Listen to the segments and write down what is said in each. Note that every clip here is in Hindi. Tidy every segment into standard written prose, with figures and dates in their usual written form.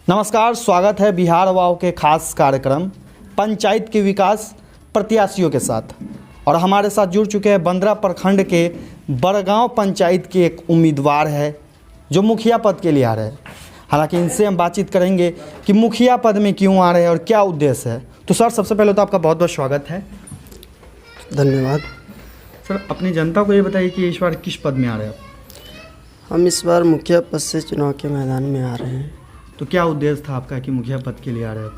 नमस्कार, स्वागत है बिहार वाव के खास कार्यक्रम पंचायत के विकास प्रत्याशियों के साथ। और हमारे साथ जुड़ चुके हैं बंदरा प्रखंड के बड़गांव पंचायत के एक उम्मीदवार है जो मुखिया पद के लिए आ रहे हैं। हालांकि इनसे हम बातचीत करेंगे कि मुखिया पद में क्यों आ रहे हैं और क्या उद्देश्य है। तो सर, सबसे पहले तो आपका बहुत बहुत स्वागत है। धन्यवाद। सर, अपनी जनता को ये बताइए कि इस बार किस पद में आ रहे हैं आप? हम इस बार मुखिया पद से चुनाव के मैदान में आ रहे हैं। तो क्या उद्देश्य था आपका कि मुखिया पद के लिए आ रहे हैं?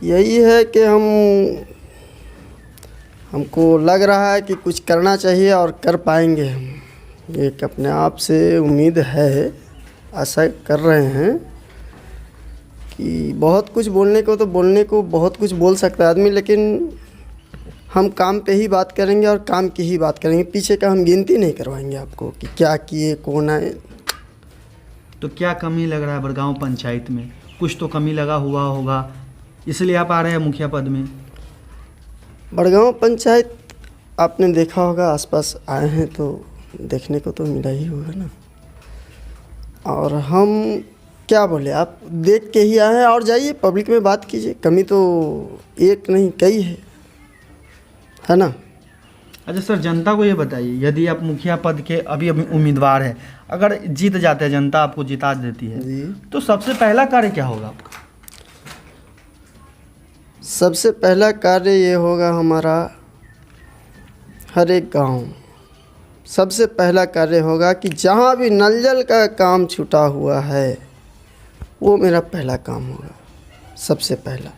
यही है कि हमको लग रहा है कि कुछ करना चाहिए और कर पाएंगे। हम एक अपने आप से उम्मीद है, आशा कर रहे हैं कि बहुत कुछ बोलने को बहुत कुछ बोल सकता है आदमी, लेकिन हम काम पे ही बात करेंगे और काम की ही बात करेंगे। पीछे का हम गिनती नहीं करवाएंगे आपको कि क्या किए, कौन आए। तो क्या कमी लग रहा है बड़गांव पंचायत में? कुछ तो कमी लगा हुआ होगा, इसलिए आप आ रहे हैं मुखिया पद में। बड़गांव पंचायत आपने देखा होगा, आसपास आए हैं तो देखने को तो मिला ही होगा ना। और हम क्या बोले, आप देख के ही आए हैं और जाइए पब्लिक में बात कीजिए। कमी तो एक नहीं कई है ना। अच्छा सर, जनता को ये बताइए, यदि आप मुखिया पद के अभी उम्मीदवार हैं, अगर जीत जाते हैं, जनता आपको जिता देती है जी, तो सबसे पहला कार्य क्या होगा आपका? सबसे पहला कार्य ये होगा हमारा, हर एक गांव सबसे पहला कार्य होगा कि जहां भी नल जल का काम छूटा हुआ है वो मेरा पहला काम होगा। सबसे पहला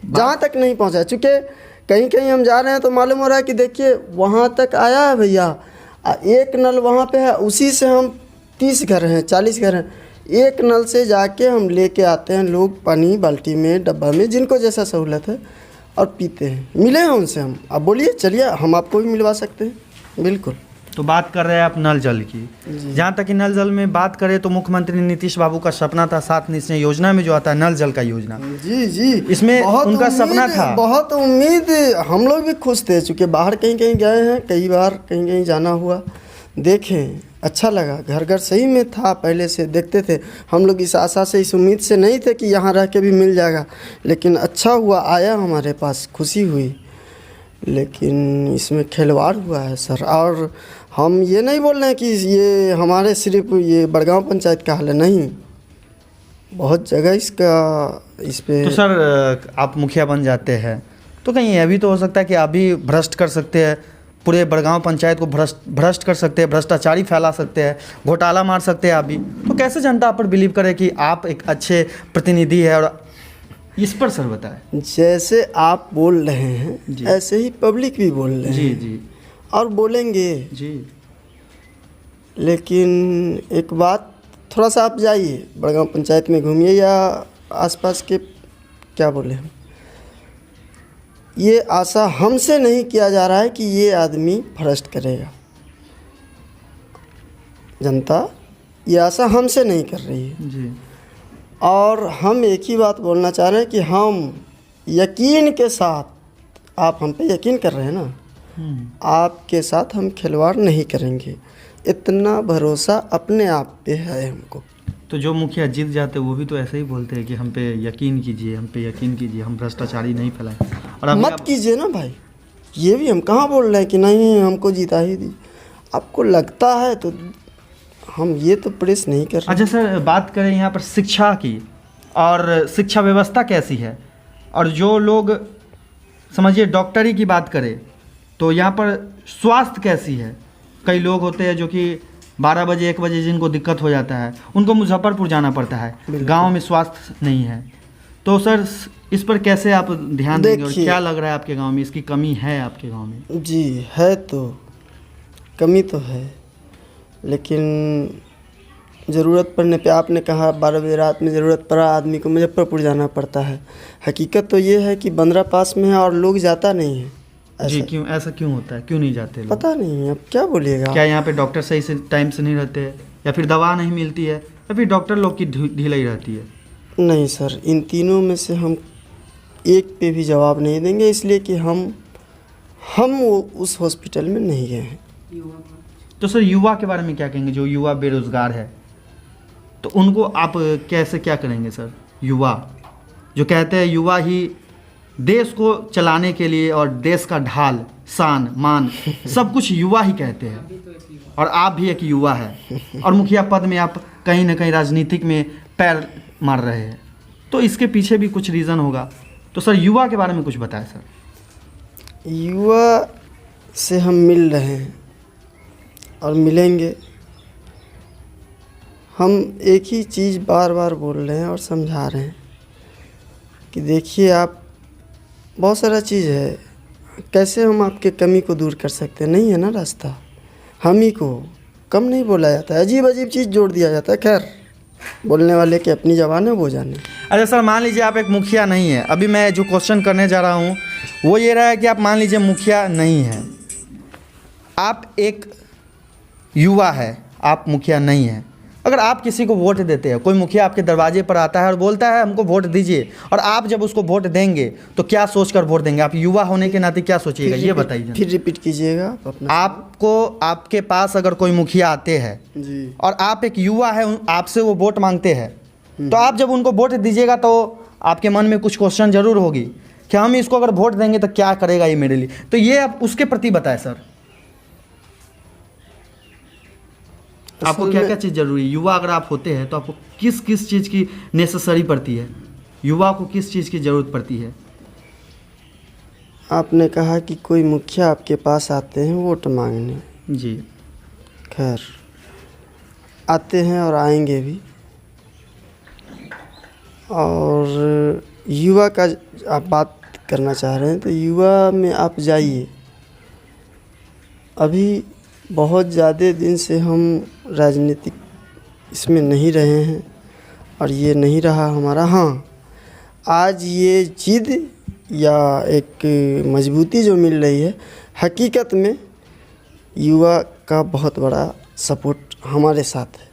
जहां तक नहीं पहुंचा, चूँकि कहीं कहीं हम जा रहे हैं तो मालूम हो रहा है कि देखिए वहाँ तक आया है भैया, एक नल वहाँ पे है, उसी से हम 30 घर हैं, 40 घर हैं, एक नल से जाके हम लेके आते हैं लोग पानी बाल्टी में, डब्बा में, जिनको जैसा सहूलत है, और पीते हैं। मिले हैं उनसे हम। आप बोलिए, चलिए हम आपको भी मिलवा सकते हैं। बिल्कुल। तो बात कर रहे हैं आप नल जल की। जहाँ तक कि नल जल में बात करें तो मुख्यमंत्री नीतीश बाबू का सपना था 7 निश्चय योजना में जो आता है नल जल का योजना। जी जी, इसमें उनका सपना था। बहुत उम्मीद, हम लोग भी खुश थे, चूँकि बाहर कहीं कहीं गए हैं, कई बार कहीं कहीं जाना हुआ, देखें, अच्छा लगा। घर घर सही में था, पहले से देखते थे हम लोग। इस आशा से, इस उम्मीद से नहीं थे कि यहाँ रह के भी मिल जाएगा, लेकिन अच्छा हुआ, आया हमारे पास, खुशी हुई। लेकिन इसमें खिलवाड़ हुआ है सर। और हम ये नहीं बोल रहे हैं कि ये हमारे सिर्फ ये बड़गांव पंचायत का हाल है, नहीं, बहुत जगह इस पे। तो सर, आप मुखिया बन जाते हैं तो कहीं यह भी तो हो सकता है कि आप भी भ्रष्ट कर सकते हैं, पूरे बड़गांव पंचायत को भ्रष्ट कर सकते हैं, भ्रष्टाचारी फैला सकते हैं, घोटाला मार सकते हैं आप भी। तो कैसे जनता आप पर बिलीव करे कि आप एक अच्छे प्रतिनिधि है? और इस पर सर बताएं। जैसे आप बोल रहे हैं ऐसे ही पब्लिक भी बोल रहे हैं। जी जी, और बोलेंगे जी। लेकिन एक बात, थोड़ा सा आप जाइए बड़गांव पंचायत में, घूमिए या आसपास के, क्या बोले हम, ये आशा हमसे नहीं किया जा रहा है कि ये आदमी भ्रष्ट करेगा। जनता ये आशा हमसे नहीं कर रही है जी। और हम एक ही बात बोलना चाह रहे हैं कि हम यकीन के साथ, आप हम पे यकीन कर रहे हैं ना, आपके साथ हम खिलवाड़ नहीं करेंगे। इतना भरोसा अपने आप पे है हमको। तो जो मुखिया जीत जाते हैं वो भी तो ऐसे ही बोलते हैं कि हम पे यकीन कीजिए, हम पे यकीन कीजिए, हम भ्रष्टाचारी नहीं फैलाएं। और मत कीजिए ना भाई, ये भी हम कहाँ बोल रहे हैं कि नहीं हमको जीता ही दी। आपको लगता है तो हम ये तो प्रेस नहीं कर रहे। अच्छा सर, बात करें यहाँ पर शिक्षा की, और शिक्षा व्यवस्था कैसी है? और जो लोग समझिए डॉक्टरी की बात करें तो यहाँ पर स्वास्थ्य कैसी है? कई लोग होते हैं जो कि 12 बजे 1 बजे जिनको दिक्कत हो जाता है, उनको मुजफ्फरपुर जाना पड़ता है, गांव में स्वास्थ्य नहीं है। तो सर, इस पर कैसे आप ध्यान देंगे और क्या लग रहा है आपके गांव में इसकी कमी है? आपके गांव में जी है, तो कमी तो है, लेकिन ज़रूरत पड़ने पे, आपने कहा 12 बजे रात में ज़रूरत पड़ा आदमी को मुजफ्फरपुर जाना पड़ता है। हकीकत तो ये है कि बंदरा पास में है और लोग जाता नहीं है। जी, क्यों ऐसा क्यों होता है? क्यों नहीं जाते लोग? पता नहीं, अब क्या बोलिएगा। क्या यहाँ पे डॉक्टर सही से टाइम से नहीं रहते हैं, या फिर दवा नहीं मिलती है, या फिर डॉक्टर लोग की ढिलाई रहती है? नहीं सर, इन तीनों में से हम एक पे भी जवाब नहीं देंगे, इसलिए कि हम वो उस हॉस्पिटल में नहीं गए हैं। तो सर, युवा के बारे में क्या कहेंगे जो युवा बेरोजगार है? तो उनको आप कैसे क्या करेंगे सर? युवा जो कहते हैं युवा ही देश को चलाने के लिए और देश का ढाल, शान, मान सब कुछ युवा ही कहते हैं, और आप भी एक युवा है और मुखिया पद में आप कहीं ना कहीं राजनीतिक में पैर मार रहे हैं, तो इसके पीछे भी कुछ रीज़न होगा। तो सर युवा के बारे में कुछ बताएं सर। युवा से हम मिल रहे हैं और मिलेंगे। हम एक ही चीज़ बार बार बोल रहे हैं और समझा रहे हैं कि देखिए आप, बहुत सारा चीज़ है, कैसे हम आपके कमी को दूर कर सकते हैं, नहीं है ना रास्ता। हम ही को कम नहीं बोला जाता है, अजीब अजीब चीज़ जोड़ दिया जाता है। खैर, बोलने वाले की अपनी ज़बान है, वो जाने। अच्छा सर, मान लीजिए आप एक मुखिया नहीं है, अभी मैं जो क्वेश्चन करने जा रहा हूँ वो ये रहा है कि आप मान लीजिए मुखिया नहीं है, आप एक युवा है, आप मुखिया नहीं है, अगर आप किसी को वोट देते हैं, कोई मुखिया आपके दरवाजे पर आता है और बोलता है हमको वोट दीजिए, और आप जब उसको वोट देंगे तो क्या सोचकर वोट देंगे? आप युवा होने के नाते क्या सोचिएगा, ये बताइए। फिर रिपीट कीजिएगा अपना। आपको, आपके पास अगर कोई मुखिया आते हैं जी, और आप एक युवा है, आपसे वो वोट मांगते हैं, तो आप जब उनको वोट दीजिएगा तो आपके मन में कुछ क्वेश्चन जरूर होगी कि हम इसको अगर वोट देंगे तो क्या करेगा ये मेरे लिए। तो ये आप उसके प्रति बताएं सर, आपको क्या क्या चीज़ जरूरी है? युवा अगर आप होते हैं तो आपको किस किस चीज़ की नेसेसरी पड़ती है, युवा को किस चीज़ की ज़रूरत पड़ती है? आपने कहा कि कोई मुखिया आपके पास आते हैं वोट मांगने। जी, खैर, आते हैं और आएंगे भी। और युवा का आप बात करना चाह रहे हैं तो युवा में आप जाइए। अभी बहुत ज़्यादा दिन से हम राजनीतिक इसमें नहीं रहे हैं और ये नहीं रहा हमारा। हाँ, आज ये जिद या एक मजबूती जो मिल रही है, हकीकत में युवा का बहुत बड़ा सपोर्ट हमारे साथ है।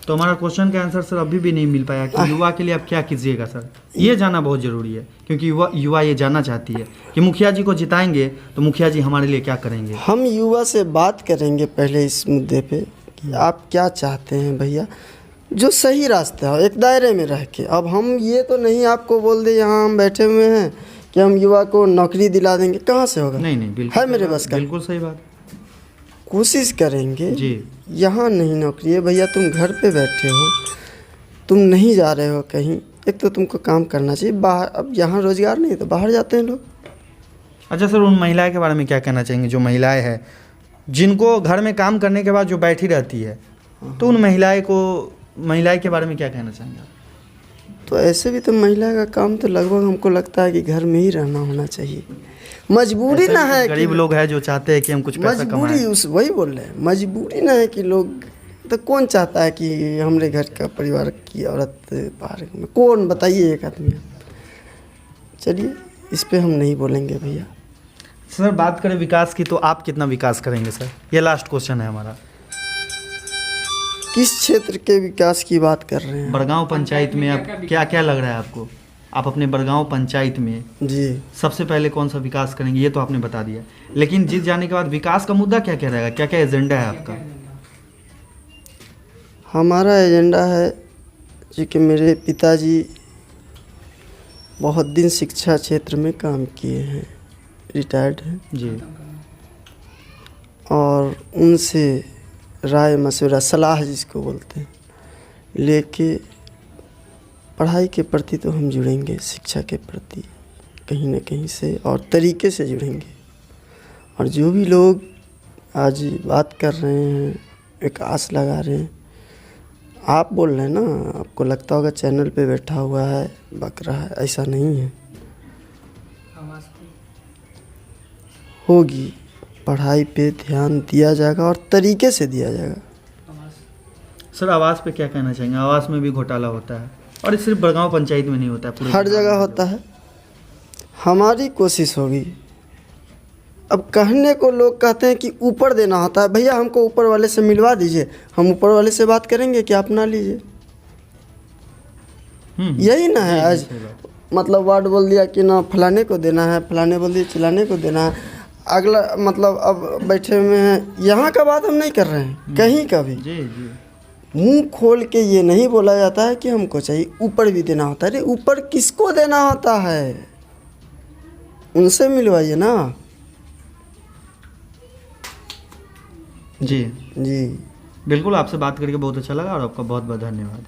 तो हमारा क्वेश्चन का आंसर सर अभी भी नहीं मिल पाया कि युवा के लिए आप क्या कीजिएगा सर, ये जानना बहुत ज़रूरी है, क्योंकि युवा ये जानना चाहती है कि मुखिया जी को जिताएंगे तो मुखिया जी हमारे लिए क्या करेंगे। हम युवा से बात करेंगे पहले इस मुद्दे पे कि आप क्या चाहते हैं भैया, जो सही रास्ता हो, एक दायरे में रह के। अब हम ये तो नहीं आपको बोल दे यहाँ हम बैठे हुए हैं कि हम युवा को नौकरी दिला देंगे, कहाँ से होगा? नहीं, बिल्कुल है मेरे बस का। बिल्कुल सही बात। कोशिश करेंगे जी, यहाँ नहीं नौकरी है भैया, तुम घर पे बैठे हो, तुम नहीं जा रहे हो कहीं, एक तो तुमको काम करना चाहिए बाहर। अब यहाँ रोजगार नहीं तो बाहर जाते हैं लोग। अच्छा सर, उन महिलाएं के बारे में क्या कहना चाहेंगे जो महिलाएं हैं जिनको घर में काम करने के बाद जो बैठी रहती है, तो उन महिलाएं के बारे में क्या कहना चाहेंगे आप? तो ऐसे भी तो महिला का काम तो लगभग हमको लगता है कि घर में ही रहना होना चाहिए। मजबूरी ना है, गरीब लोग हैं जो चाहते हैं कि हम कुछ पैसा कमाएं। मजबूरी, वही बोल रहे हैं, मजबूरी ना है कि लोग, तो कौन चाहता है कि हमारे घर का परिवार की औरत बाहर में, कौन बताइए एक आदमी। चलिए, इस पे हम नहीं बोलेंगे भैया। सर बात करें विकास की, तो आप कितना विकास करेंगे सर? ये लास्ट क्वेश्चन है हमारा। किस क्षेत्र के विकास की बात कर रहे हैं? बड़गांव पंचायत में आप क्या क्या लग रहा है आपको? आप अपने बड़गांव पंचायत में जी सबसे पहले कौन सा विकास करेंगे, ये तो आपने बता दिया, लेकिन जीत जाने के बाद विकास का मुद्दा क्या क्या रहेगा, क्या क्या एजेंडा है आपका? हमारा एजेंडा है, क्योंकि मेरे पिताजी बहुत दिन शिक्षा क्षेत्र में काम किए हैं, रिटायर्ड हैं जी, और उनसे राय मशवरा, सलाह जिसको बोलते हैं, लेके पढ़ाई के प्रति तो हम जुड़ेंगे, शिक्षा के प्रति कहीं ना कहीं से और तरीके से जुड़ेंगे। और जो भी लोग आज बात कर रहे हैं, एक आस लगा रहे हैं, आप बोल रहे हैं ना, आपको लगता होगा चैनल पे बैठा हुआ है, बक रहा है, ऐसा नहीं है। होगी, पढ़ाई पे ध्यान दिया जाएगा और तरीके से दिया जाएगा। सर आवास पे क्या कहना चाहेंगे? आवास में भी घोटाला होता है, और ये सिर्फ बड़गांव पंचायत में नहीं होता है, पूरे हर जगह होता है। हमारी कोशिश होगी, अब कहने को लोग कहते हैं कि ऊपर देना होता है, भैया हमको ऊपर वाले से मिलवा दीजिए, हम ऊपर वाले से बात करेंगे कि आप ना लीजिए। यही ना है आज, मतलब वार्ड बोल दिया कि ना फलाने को देना है, फलाने बोल दिया चिलाने को देना है, अगला मतलब अब बैठे हुए हैं, यहाँ का बात हम नहीं कर रहे हैं, कहीं का भी। जी जी, मुंह खोल के ये नहीं बोला जाता है कि हमको चाहिए, ऊपर भी देना होता है। अरे ऊपर किसको देना होता है, उनसे मिलवाइए ना। जी जी बिल्कुल, आपसे बात करके बहुत अच्छा लगा और आपका बहुत बहुत धन्यवाद।